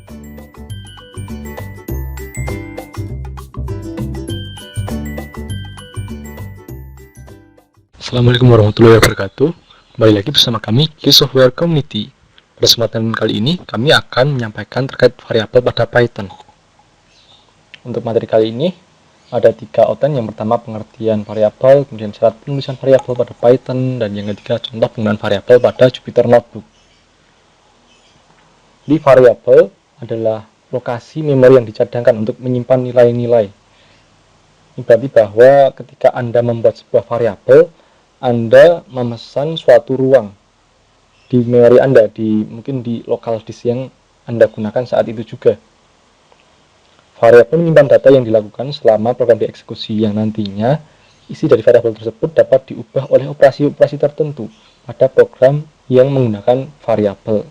Assalamualaikum warahmatullahi wabarakatuh. Kembali lagi bersama kami, Key Software Community. Pada kesempatan kali ini, kami akan menyampaikan terkait variabel pada Python. Untuk materi kali ini, ada 3 outline. Yang pertama, pengertian variabel, kemudian syarat penulisan variabel pada Python, dan yang ketiga, contoh penggunaan variabel pada Jupyter Notebook. Di variabel adalah lokasi memori yang dicadangkan untuk menyimpan nilai-nilai. Ini berarti bahwa ketika Anda membuat sebuah variabel, Anda memesan suatu ruang di memori Anda, mungkin di local disk yang Anda gunakan saat itu juga. Variabel menyimpan data yang dilakukan selama program dieksekusi, yang nantinya isi dari variabel tersebut dapat diubah oleh operasi-operasi tertentu pada program yang menggunakan variabel.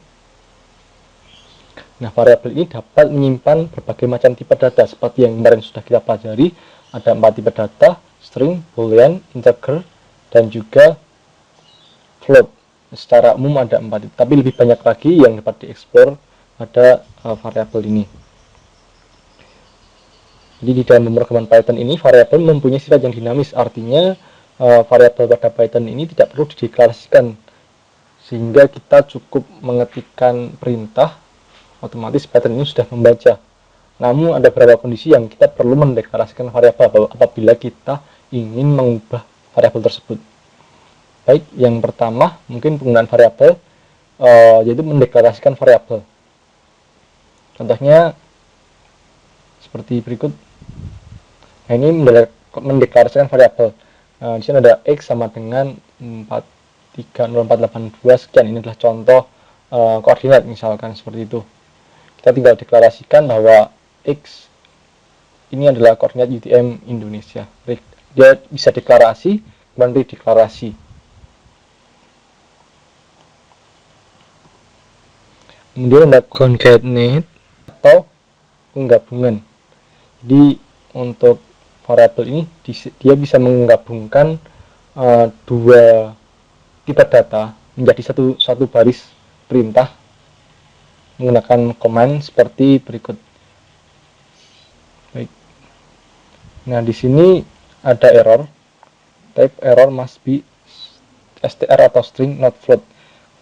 Nah, variabel ini dapat menyimpan berbagai macam tipe data seperti yang kemarin sudah kita pelajari. Ada 4 tipe data: string, boolean, integer, dan juga float. Secara umum ada 4, tapi lebih banyak lagi yang dapat dieksplor pada variabel ini. Jadi di dalam pemrograman Python ini, variabel mempunyai sifat yang dinamis, artinya variabel pada Python ini tidak perlu dideklarasikan, sehingga kita cukup mengetikkan perintah, otomatis Python ini sudah membaca. Namun ada beberapa kondisi yang kita perlu mendeklarasikan variabel apabila kita ingin mengubah variabel tersebut. Baik, yang pertama mungkin penggunaan variabel, yaitu mendeklarasikan variabel. Contohnya seperti berikut. Nah, ini mendeklarasikan variabel. Di sini ada x sama dengan 430482 sekian. Ini adalah contoh koordinat, misalkan seperti itu. Kita tinggal deklarasikan bahwa x ini adalah koordinat UTM Indonesia. Dia bisa deklarasi, kemudian deklarasi. Kemudian ada concatenate atau penggabungan. Jadi untuk variabel ini dia bisa menggabungkan 2 tipe data menjadi satu baris perintah menggunakan command seperti berikut. Baik. Nah, di sini ada error. Type error must be str atau string not float.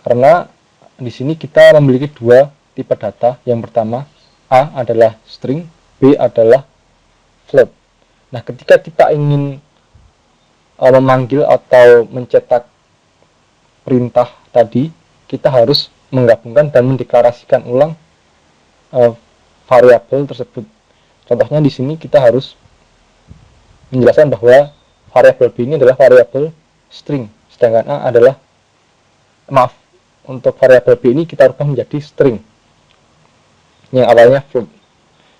Karena di sini kita memiliki 2 tipe data. Yang pertama, A adalah string, B adalah float. Nah, ketika kita ingin memanggil atau mencetak perintah tadi, kita harus menggabungkan dan mendeklarasikan ulang variabel tersebut. Contohnya di sini kita harus menjelaskan bahwa variabel B ini adalah variabel string, sedangkan A adalah, untuk variabel B ini kita rubah menjadi string yang awalnya float,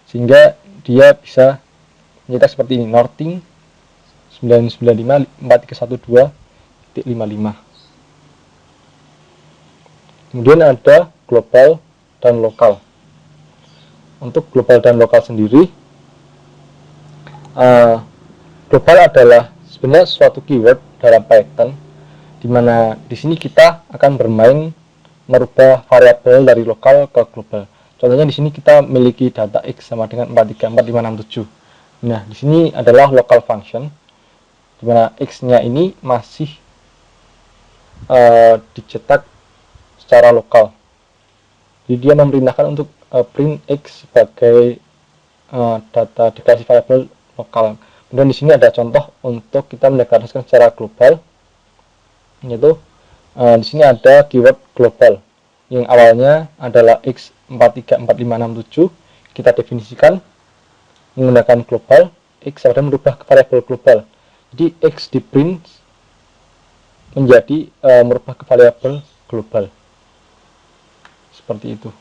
sehingga dia bisa mencetak seperti ini: Norting 995.4312.55. Kemudian ada global dan lokal. Untuk global dan lokal sendiri, global adalah sebenarnya suatu keyword dalam Python, di mana di sini kita akan bermain merubah variabel dari lokal ke global. Contohnya di sini kita memiliki data x sama dengan 434567. Nah, di sini adalah local function, di mana x-nya ini masih dicetak secara lokal. Jadi dia memerintahkan untuk print x sebagai data deklarasi variabel lokal. Kemudian di sini ada contoh untuk kita mendeklarasikan secara global, yaitu di sini ada keyword global yang awalnya adalah x 434567. Kita definisikan menggunakan global x dan merubah ke variabel global. Jadi x di print menjadi merubah ke variabel global. Seperti itu.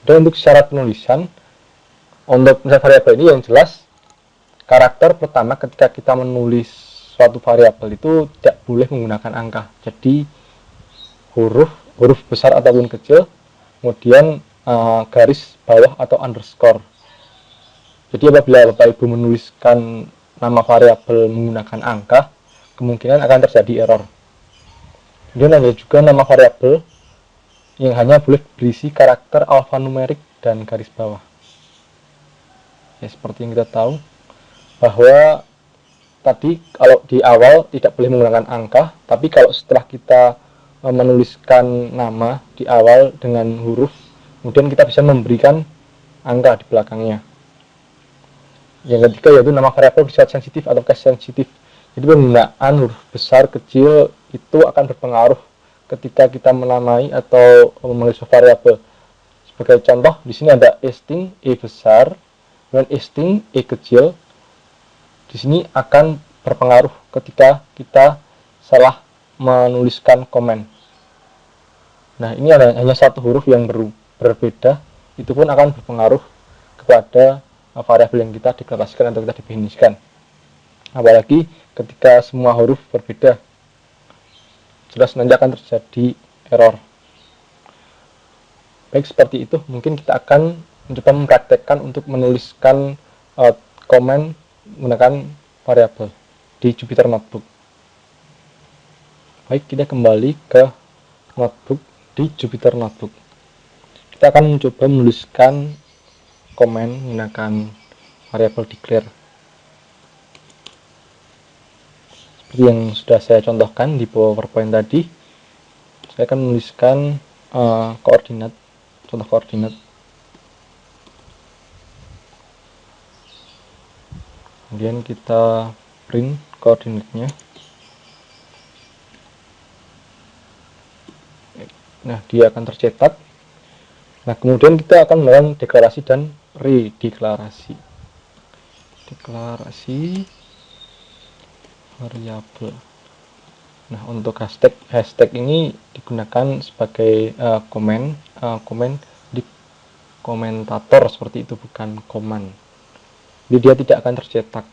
Dan untuk syarat penulisan, untuk variabel ini yang jelas, karakter pertama ketika kita menulis suatu variabel itu tidak boleh menggunakan angka. Jadi huruf besar ataupun kecil, kemudian garis bawah atau underscore. Jadi apabila Bapak Ibu menuliskan nama variabel menggunakan angka, kemungkinan akan terjadi error. Kemudian ada juga nama variabel yang hanya boleh berisi karakter alfanumerik dan garis bawah. Ya, seperti yang kita tahu bahwa tadi kalau di awal tidak boleh menggunakan angka, tapi kalau setelah kita menuliskan nama di awal dengan huruf, kemudian kita bisa memberikan angka di belakangnya. Yang ketiga yaitu nama variabel bersifat sensitif atau case sensitif. Jadi penggunaan huruf besar, kecil itu akan berpengaruh ketika kita menamai atau memanggil sebuah variabel. Sebagai contoh, di sini ada E string E besar dan E string E kecil. Di sini akan berpengaruh ketika kita salah menuliskan komen. Nah, ini hanya satu huruf yang berbeda, itu pun akan berpengaruh kepada variabel yang kita deklarasikan atau kita definisikan. Apalagi ketika semua huruf berbeda, jelas nanti akan terjadi error. Baik, seperti itu mungkin kita akan mencoba mempraktekkan untuk menuliskan komen menggunakan variabel di Jupyter Notebook. Baik, kita kembali ke notebook di Jupyter Notebook. Kita akan mencoba menuliskan komen menggunakan variabel declare. Seperti yang sudah saya contohkan di PowerPoint tadi, saya akan menuliskan koordinat, contoh koordinat. Kemudian kita print koordinatnya. Nah, dia akan tercetak. Nah, kemudian kita akan melakukan deklarasi dan redeklarasi. Deklarasi variabel. Nah, untuk hashtag ini digunakan sebagai komen di komentator seperti itu, bukan command. Jadi dia tidak akan tercetak.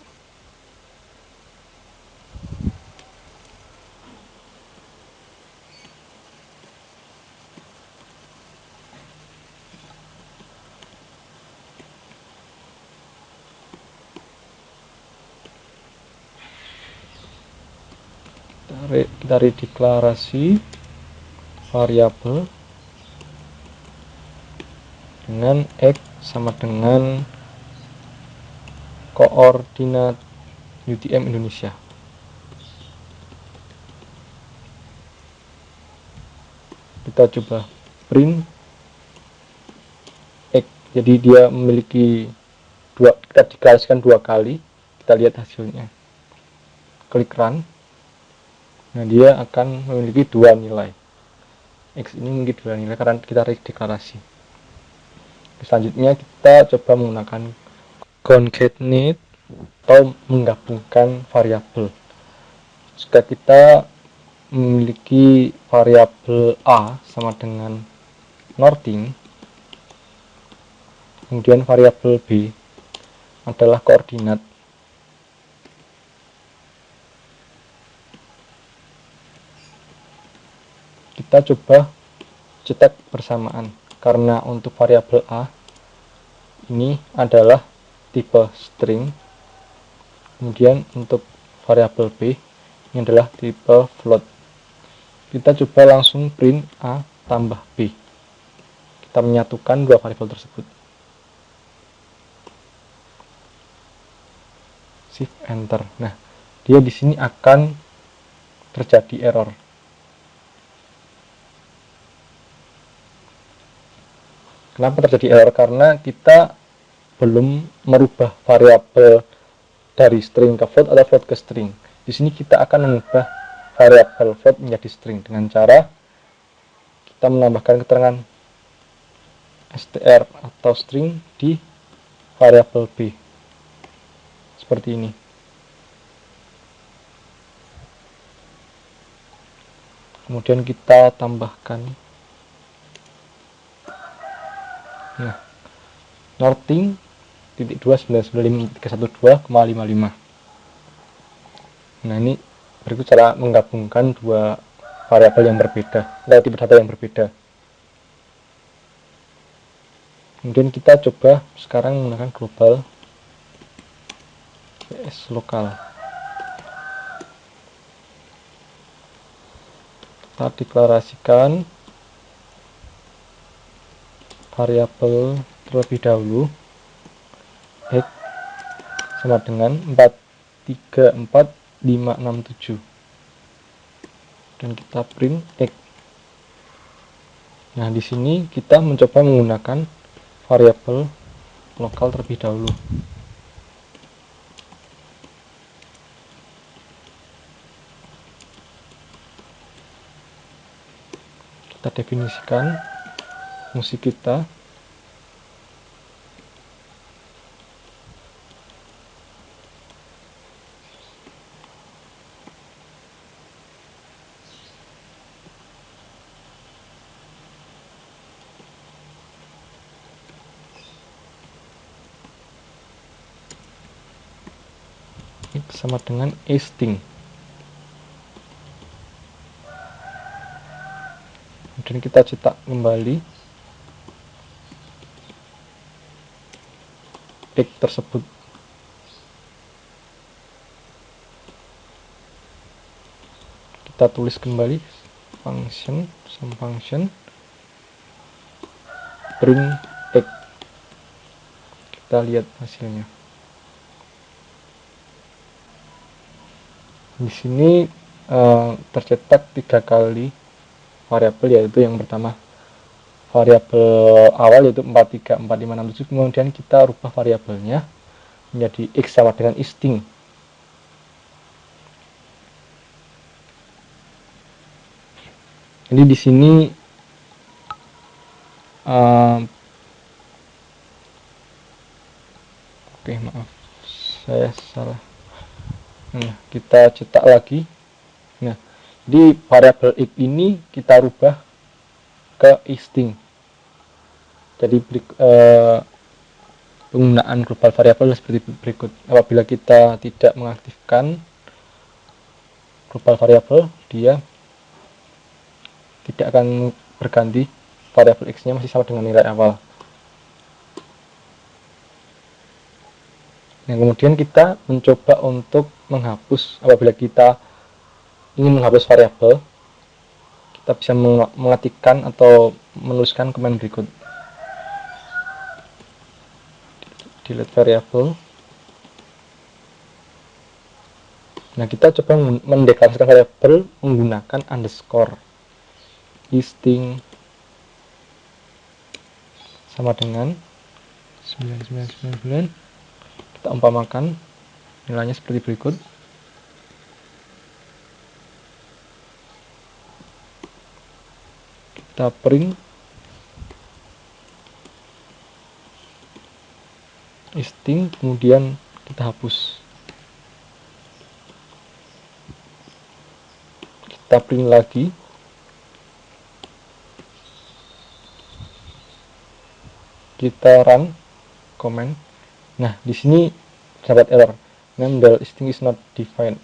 Kita redeklarasi variabel dengan x sama dengan koordinat UTM Indonesia. Kita coba print x, jadi dia memiliki kita deklarasikan 2 kali. Kita lihat hasilnya, klik run. Nah, dia akan memiliki 2 nilai. X ini memiliki 2 nilai karena kita deklarasi. Selanjutnya kita coba menggunakan concatenate atau menggabungkan variabel. Jika kita memiliki variabel A sama dengan northing, kemudian variabel B adalah koordinat, kita coba cetak bersamaan karena untuk variabel A ini adalah tipe string, kemudian untuk variabel B ini adalah tipe float. Kita coba langsung print A tambah B. Kita menyatukan dua variabel tersebut. Shift enter. Nah, dia di sini akan terjadi error. Kenapa terjadi error? Karena kita belum merubah variabel dari string ke float atau float ke string. Di sini kita akan mengubah variabel float menjadi string dengan cara kita menambahkan keterangan str atau string di variabel B. Seperti ini. Kemudian kita tambahkan northing .2995312,55. Nah, ini berikut cara menggabungkan dua variabel yang berbeda, atau tipe data yang berbeda. Kemudian kita coba sekarang menggunakan global vs lokal. Kita deklarasikan variabel terlebih dahulu, x sama dengan 4, 3, 4, 5, 6, 7, dan kita print x. Nah, di sini kita mencoba menggunakan variabel lokal terlebih dahulu. Kita definisikan fungsi kita. X sama dengan string. Kemudian kita cetak kembali X tersebut. Kita tulis kembali function sum function print X. Kita lihat hasilnya. Di sini tercetak 3 kali variabel, yaitu yang pertama variabel awal yaitu 4, 3, 4, 5, 6, 7, kemudian kita rubah variabelnya menjadi x sama dengan string. Jadi di sini oke, maaf, saya salah. Nah, kita cetak lagi. Nah, di variabel x ini kita rubah ke string. Jadi penggunaan global variabel seperti berikut. Apabila kita tidak mengaktifkan global variabel, dia tidak akan berganti, variabel x-nya masih sama dengan nilai awal. Nah, kemudian kita mencoba untuk menghapus. Apabila kita ingin menghapus variabel, kita bisa mengetikkan atau menuliskan command berikut: delete variable. Nah, kita coba mendeklarasikan variabel menggunakan underscore. String sama dengan 9999. Kita umpamakan nilainya seperti berikut. Kita print string, kemudian kita hapus. Kita print lagi. Kita run command. Nah, di sini terdapat error. Name string is not defined.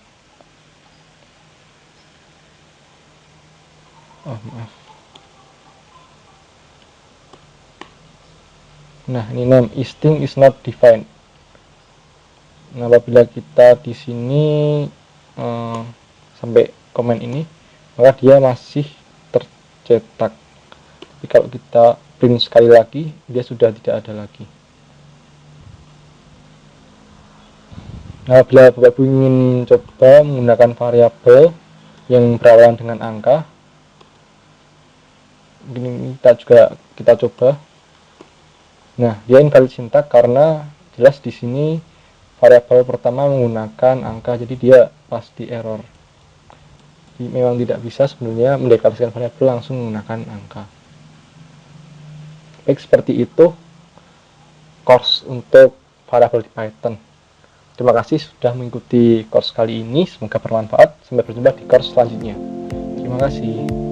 Oh, maaf. Nah, ini name string is not defined. Nah, apabila kita di sini sampai komen ini, maka dia masih tercetak. Tapi kalau kita print sekali lagi, dia sudah tidak ada lagi. Nah, bila Bapak Ibu ingin coba menggunakan variabel yang berawalan dengan angka, ini kita coba. Nah, dia invalid syntax karena jelas di sini variabel pertama menggunakan angka, jadi dia pasti error. Jadi memang tidak bisa sebenarnya mendeklarasikan variabel langsung menggunakan angka. Baik, seperti itu course untuk variabel di Python. Terima kasih sudah mengikuti course kali ini, semoga bermanfaat. Sampai berjumpa di course selanjutnya. Terima kasih.